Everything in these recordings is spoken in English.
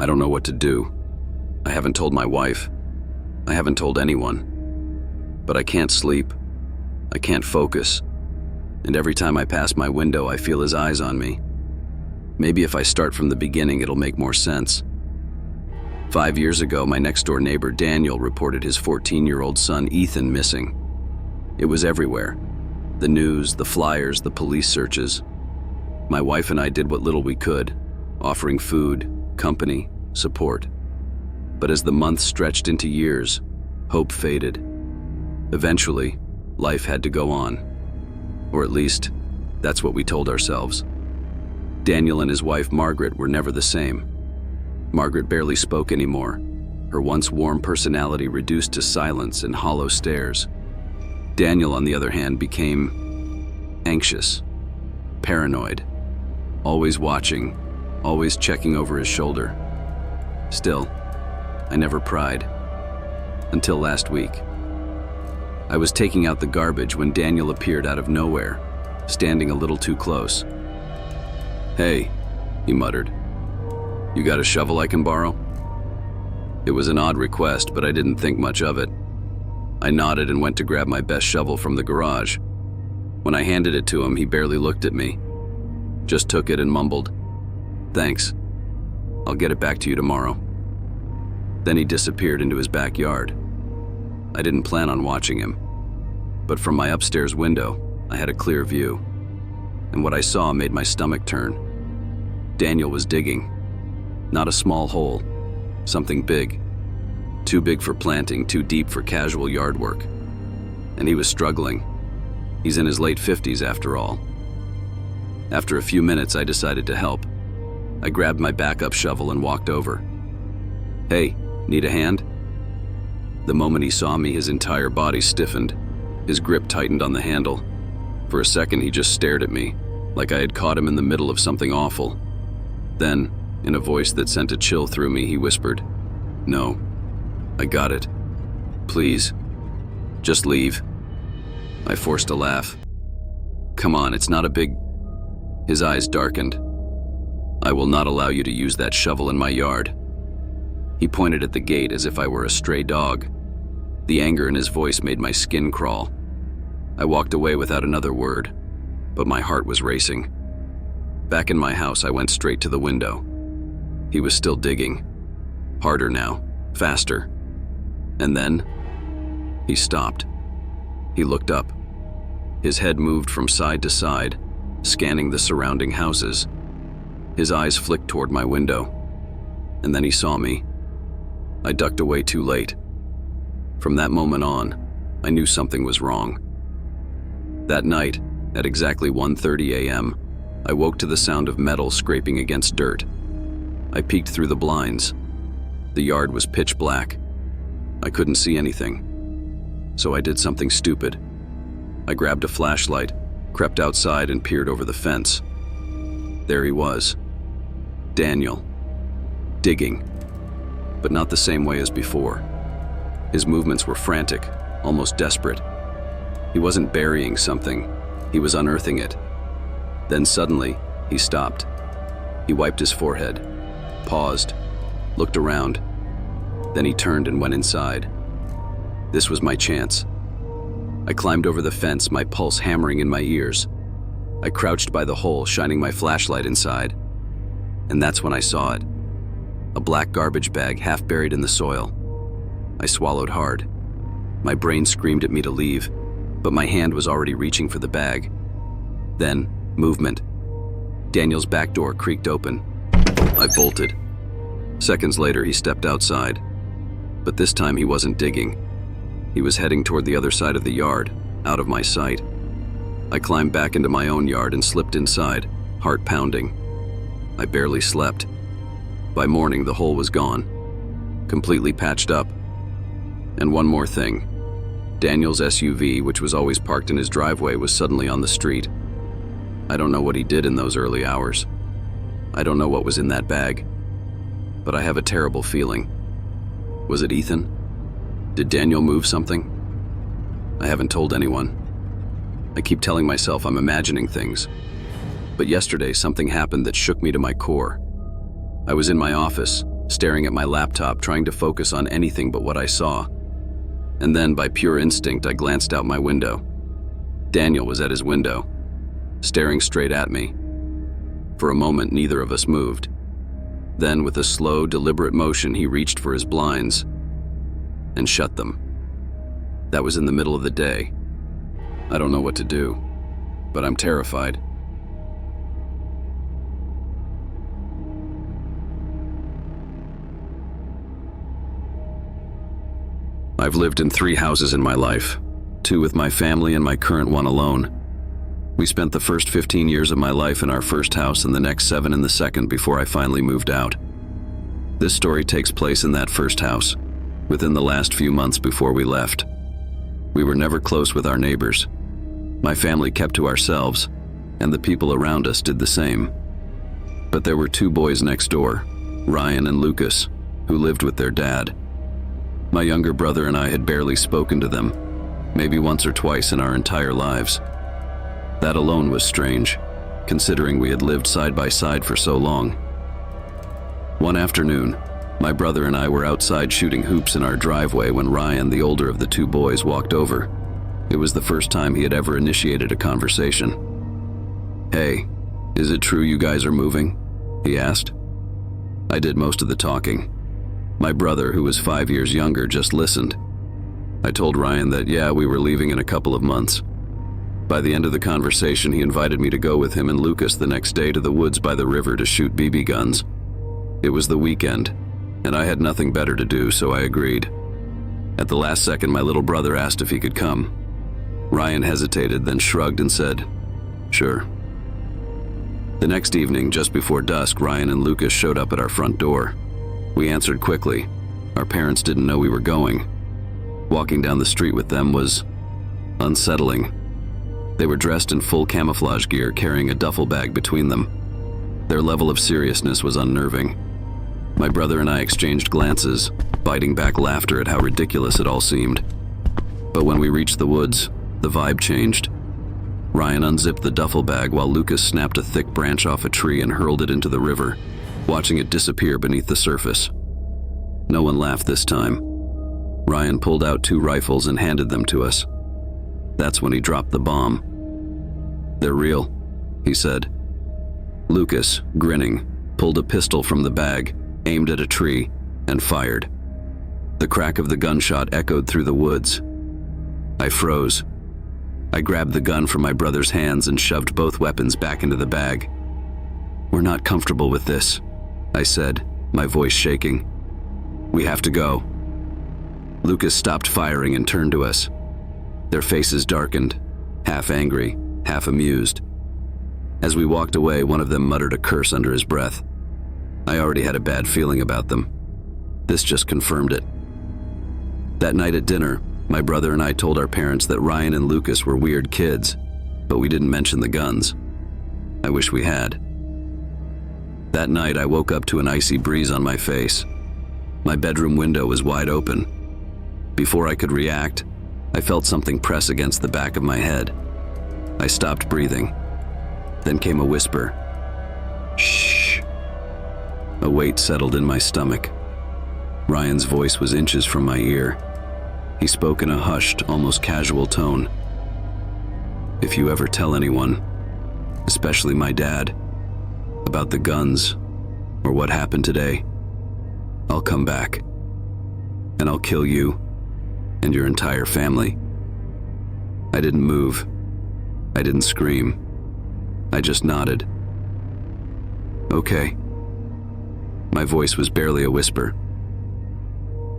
I don't know what to do. I haven't told my wife. I haven't told anyone. But I can't sleep. I can't focus. And every time I pass my window, I feel his eyes on me. Maybe if I start from the beginning, it'll make more sense. 5 years ago, my next-door neighbor Daniel reported his 14-year-old son Ethan missing. It was everywhere. The news, the flyers, the police searches. My wife and I did what little we could, offering food, company, support. But as the months stretched into years, hope faded. Eventually, life had to go on. Or at least, that's what we told ourselves. Daniel and his wife Margaret were never the same. Margaret barely spoke anymore, her once warm personality reduced to silence and hollow stares. Daniel, on the other hand, became anxious, paranoid, always watching, always checking over his shoulder. Still, I never pried. Until last week. I was taking out the garbage when Daniel appeared out of nowhere, standing a little too close. "Hey," he muttered. "You got a shovel I can borrow?" It was an odd request, but I didn't think much of it. I nodded and went to grab my best shovel from the garage. When I handed it to him, he barely looked at me. Just took it and mumbled, "Thanks. I'll get it back to you tomorrow." Then he disappeared into his backyard. I didn't plan on watching him, but from my upstairs window, I had a clear view, and what I saw made my stomach turn. Daniel was digging. Not a small hole, something big. Too big for planting, too deep for casual yard work. And he was struggling. He's in his late 50s after all. After a few minutes, I decided to help. I grabbed my backup shovel and walked over. "Hey, need a hand?" The moment he saw me, his entire body stiffened. His grip tightened on the handle. For a second, he just stared at me, like I had caught him in the middle of something awful. Then, in a voice that sent a chill through me, he whispered, "No, I got it. Please, just leave." I forced a laugh. "Come on, it's not a big..." His eyes darkened. "I will not allow you to use that shovel in my yard." He pointed at the gate as if I were a stray dog. The anger in his voice made my skin crawl. I walked away without another word, but my heart was racing. Back in my house, I went straight to the window. He was still digging. Harder now, faster. And then, he stopped. He looked up. His head moved from side to side, scanning the surrounding houses. His eyes flicked toward my window. And then he saw me. I ducked away too late. From that moment on, I knew something was wrong. That night, at exactly 1:30 a.m., I woke to the sound of metal scraping against dirt. I peeked through the blinds. The yard was pitch black. I couldn't see anything. So I did something stupid. I grabbed a flashlight, crept outside and peered over the fence. There he was. Daniel. Digging. But not the same way as before. His movements were frantic, almost desperate. He wasn't burying something, he was unearthing it. Then suddenly, he stopped. He wiped his forehead, paused, looked around. Then he turned and went inside. This was my chance. I climbed over the fence, my pulse hammering in my ears. I crouched by the hole, shining my flashlight inside. And that's when I saw it. A black garbage bag half buried in the soil. I swallowed hard. My brain screamed at me to leave, but my hand was already reaching for the bag. Then, movement. Daniel's back door creaked open. I bolted. Seconds later, he stepped outside. But this time he wasn't digging. He was heading toward the other side of the yard, out of my sight. I climbed back into my own yard and slipped inside, heart pounding. I barely slept. By morning, the hole was gone, completely patched up. And one more thing. Daniel's SUV, which was always parked in his driveway, was suddenly on the street. I don't know what he did in those early hours. I don't know what was in that bag. But I have a terrible feeling. Was it Ethan? Did Daniel move something? I haven't told anyone. I keep telling myself I'm imagining things. But yesterday, something happened that shook me to my core. I was in my office, staring at my laptop, trying to focus on anything but what I saw. And then, by pure instinct, I glanced out my window. Daniel was at his window, staring straight at me. For a moment, neither of us moved. Then, with a slow, deliberate motion, he reached for his blinds and shut them. That was in the middle of the day. I don't know what to do, but I'm terrified. I've lived in 3 houses in my life, 2 with my family and my current one alone. We spent the first 15 years of my life in our first house and the next 7 in the second before I finally moved out. This story takes place in that first house, within the last few months before we left. We were never close with our neighbors. My family kept to ourselves, and the people around us did the same. But there were 2 boys next door, Ryan and Lucas, who lived with their dad. My younger brother and I had barely spoken to them, maybe once or twice in our entire lives. That alone was strange, considering we had lived side by side for so long. One afternoon, my brother and I were outside shooting hoops in our driveway when Ryan, the older of the 2 boys, walked over. It was the first time he had ever initiated a conversation. "Hey, is it true you guys are moving?" he asked. I did most of the talking. My brother, who was 5 years younger, just listened. I told Ryan that, yeah, we were leaving in a couple of months. By the end of the conversation, he invited me to go with him and Lucas the next day to the woods by the river to shoot BB guns. It was the weekend, and I had nothing better to do, so I agreed. At the last second, my little brother asked if he could come. Ryan hesitated, then shrugged and said, "Sure." The next evening, just before dusk, Ryan and Lucas showed up at our front door. We answered quickly. Our parents didn't know we were going. Walking down the street with them was unsettling. They were dressed in full camouflage gear, carrying a duffel bag between them. Their level of seriousness was unnerving. My brother and I exchanged glances, biting back laughter at how ridiculous it all seemed. But when we reached the woods, the vibe changed. Ryan unzipped the duffel bag while Lucas snapped a thick branch off a tree and hurled it into the river, watching it disappear beneath the surface. No one laughed this time. Ryan pulled out 2 rifles and handed them to us. That's when he dropped the bomb. "They're real," he said. Lucas, grinning, pulled a pistol from the bag, aimed at a tree, and fired. The crack of the gunshot echoed through the woods. I froze. I grabbed the gun from my brother's hands and shoved both weapons back into the bag. "We're not comfortable with this," I said, my voice shaking. "We have to go." Lucas stopped firing and turned to us. Their faces darkened, half angry, half amused. As we walked away, one of them muttered a curse under his breath. I already had a bad feeling about them. This just confirmed it. That night at dinner, my brother and I told our parents that Ryan and Lucas were weird kids, but we didn't mention the guns. I wish we had. That night, I woke up to an icy breeze on my face. My bedroom window was wide open. Before I could react, I felt something press against the back of my head. I stopped breathing. Then came a whisper. "Shh." A weight settled in my stomach. Ryan's voice was inches from my ear. He spoke in a hushed, almost casual tone. "If you ever tell anyone, especially my dad, about the guns or what happened today, I'll come back, and I'll kill you and your entire family." I didn't move. I didn't scream. I just nodded. "Okay." My voice was barely a whisper.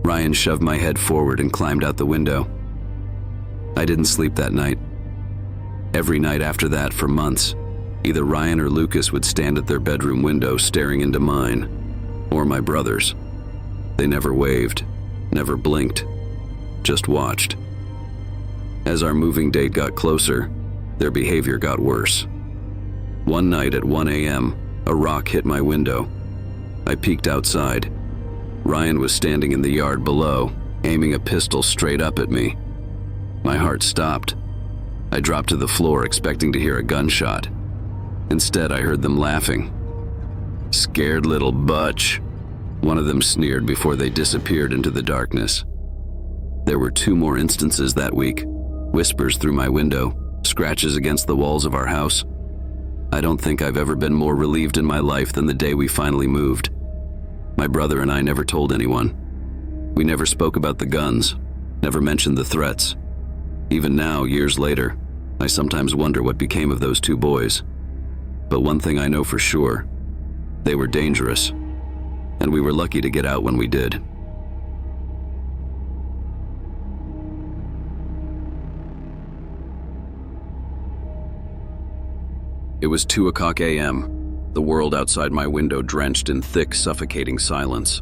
Ryan shoved my head forward and climbed out the window. I didn't sleep that night. Every night after that, for months, either Ryan or Lucas would stand at their bedroom window staring into mine, or my brother's. They never waved, never blinked, just watched. As our moving date got closer, their behavior got worse. One night at 1 a.m., a rock hit my window. I peeked outside. Ryan was standing in the yard below, aiming a pistol straight up at me. My heart stopped. I dropped to the floor expecting to hear a gunshot. Instead, I heard them laughing. "Scared little butch," One of them sneered before they disappeared into the darkness. There were 2 more instances that week. Whispers through my window, scratches against the walls of our house. I don't think I've ever been more relieved in my life than the day we finally moved. My brother and I never told anyone. We never spoke about the guns, never mentioned the threats. Even now, years later, I sometimes wonder what became of those 2 boys. But one thing I know for sure, they were dangerous, and we were lucky to get out when we did. It was 2:00 a.m., the world outside my window drenched in thick, suffocating silence.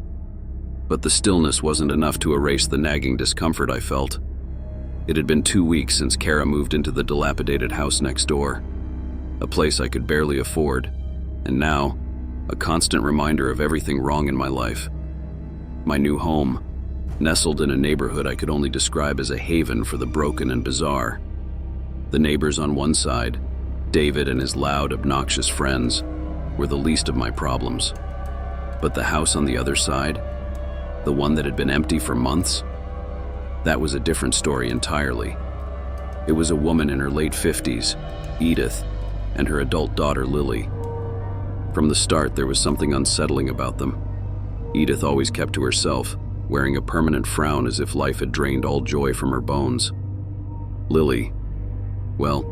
But the stillness wasn't enough to erase the nagging discomfort I felt. It had been 2 weeks since Kara moved into the dilapidated house next door, a place I could barely afford, and now, a constant reminder of everything wrong in my life. My new home, nestled in a neighborhood I could only describe as a haven for the broken and bizarre. The neighbors on one side, David and his loud, obnoxious friends, were the least of my problems. But the house on the other side, the one that had been empty for months, that was a different story entirely. It was a woman in her late 50s, Edith, and her adult daughter Lily. From the start, there was something unsettling about them. Edith always kept to herself, wearing a permanent frown as if life had drained all joy from her bones. Lily, well,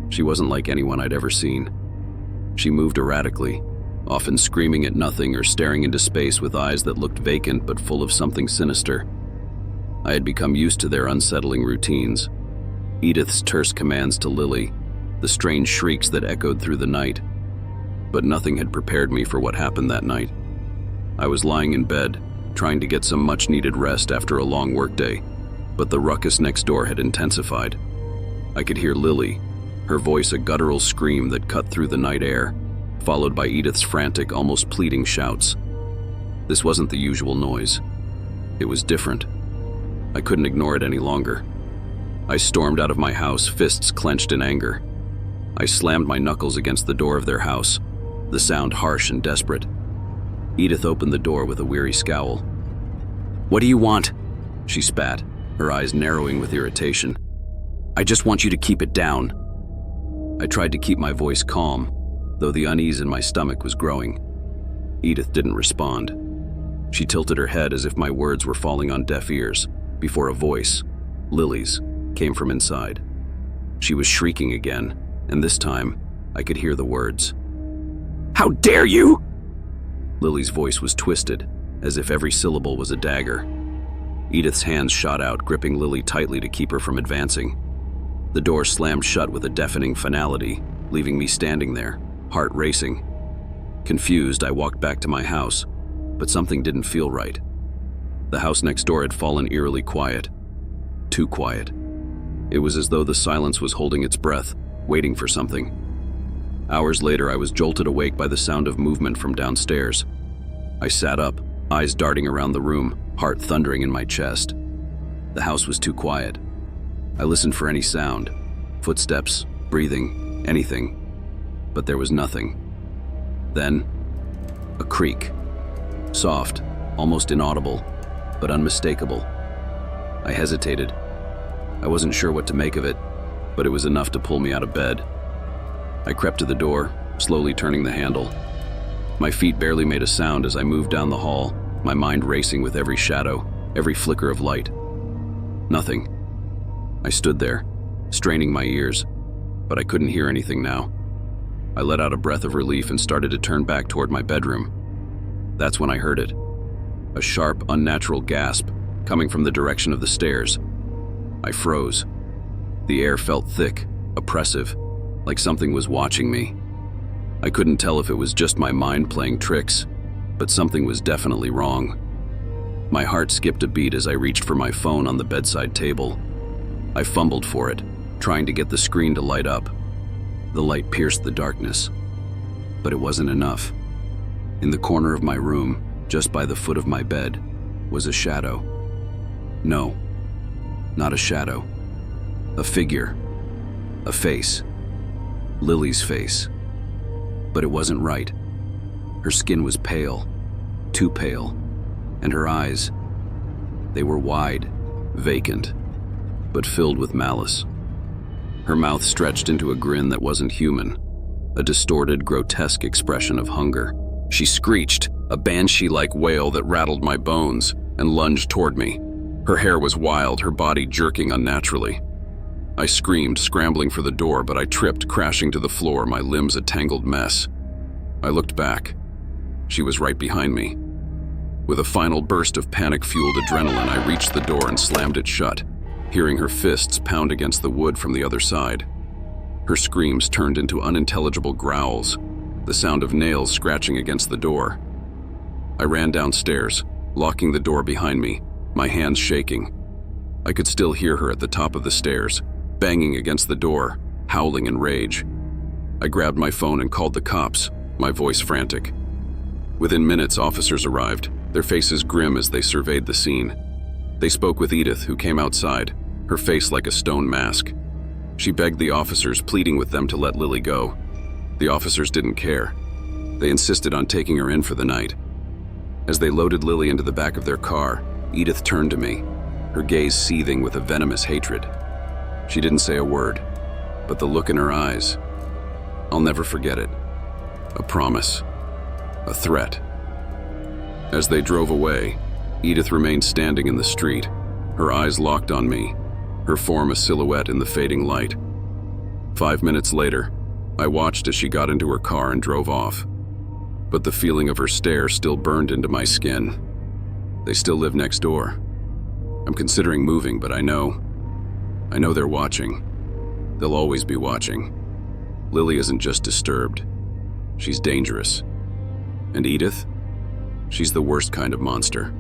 she wasn't like anyone I'd ever seen. She moved erratically, often screaming at nothing or staring into space with eyes that looked vacant but full of something sinister. I had become used to their unsettling routines. Edith's terse commands to Lily, the strange shrieks that echoed through the night. But nothing had prepared me for what happened that night. I was lying in bed, trying to get some much-needed rest after a long workday, but the ruckus next door had intensified. I could hear Lily, her voice a guttural scream that cut through the night air, followed by Edith's frantic, almost pleading shouts. This wasn't the usual noise. It was different. I couldn't ignore it any longer. I stormed out of my house, fists clenched in anger. I slammed my knuckles against the door of their house, the sound harsh and desperate. Edith opened the door with a weary scowl. "What do you want?" she spat, her eyes narrowing with irritation. "I just want you to keep it down." I tried to keep my voice calm, though the unease in my stomach was growing. Edith didn't respond. She tilted her head as if my words were falling on deaf ears, before a voice, Lily's, came from inside. She was shrieking again, and this time, I could hear the words. "How dare you!" Lily's voice was twisted, as if every syllable was a dagger. Edith's hands shot out, gripping Lily tightly to keep her from advancing. The door slammed shut with a deafening finality, leaving me standing there, heart racing. Confused, I walked back to my house, but something didn't feel right. The house next door had fallen eerily quiet. Too quiet. It was as though the silence was holding its breath, waiting for something. Hours later, I was jolted awake by the sound of movement from downstairs. I sat up, eyes darting around the room, heart thundering in my chest. The house was too quiet. I listened for any sound, footsteps, breathing, anything, but there was nothing. Then, a creak. Soft, almost inaudible, but unmistakable. I hesitated. I wasn't sure what to make of it, but it was enough to pull me out of bed. I crept to the door, slowly turning the handle. My feet barely made a sound as I moved down the hall, my mind racing with every shadow, every flicker of light. Nothing. I stood there, straining my ears, but I couldn't hear anything now. I let out a breath of relief and started to turn back toward my bedroom. That's when I heard it. A sharp, unnatural gasp, coming from the direction of the stairs. I froze. The air felt thick, oppressive, like something was watching me. I couldn't tell if it was just my mind playing tricks, but something was definitely wrong. My heart skipped a beat as I reached for my phone on the bedside table. I fumbled for it, trying to get the screen to light up. The light pierced the darkness, but it wasn't enough. In the corner of my room, just by the foot of my bed, was a shadow. No, not a shadow. A figure. A face. Lily's face. But it wasn't right. Her skin was pale, too pale, And her eyes, they were wide, vacant, but filled with malice. Her mouth stretched into a grin that wasn't human, a distorted, grotesque expression of hunger. She screeched, a banshee-like wail that rattled my bones, and lunged toward me. Her hair was wild, her body jerking unnaturally. I screamed, scrambling for the door, but I tripped, crashing to the floor, my limbs a tangled mess. I looked back. She was right behind me. With a final burst of panic-fueled adrenaline, I reached the door and slammed it shut, hearing her fists pound against the wood from the other side. Her screams turned into unintelligible growls, the sound of nails scratching against the door. I ran downstairs, locking the door behind me, my hands shaking. I could still hear her at the top of the stairs, banging against the door, howling in rage. I grabbed my phone and called the cops, my voice frantic. Within minutes, officers arrived, their faces grim as they surveyed the scene. They spoke with Edith, who came outside, her face like a stone mask. She begged the officers, pleading with them to let Lily go. The officers didn't care. They insisted on taking her in for the night. As they loaded Lily into the back of their car, Edith turned to me, her gaze seething with a venomous hatred. She didn't say a word, but the look in her eyes, I'll never forget it. A promise, a threat. As they drove away, Edith remained standing in the street, her eyes locked on me, her form a silhouette in the fading light. 5 minutes later, I watched as she got into her car and drove off. But the feeling of her stare still burned into my skin. They still live next door. I'm considering moving, but I know they're watching. They'll always be watching. Lily isn't just disturbed. She's dangerous. And Edith? She's the worst kind of monster.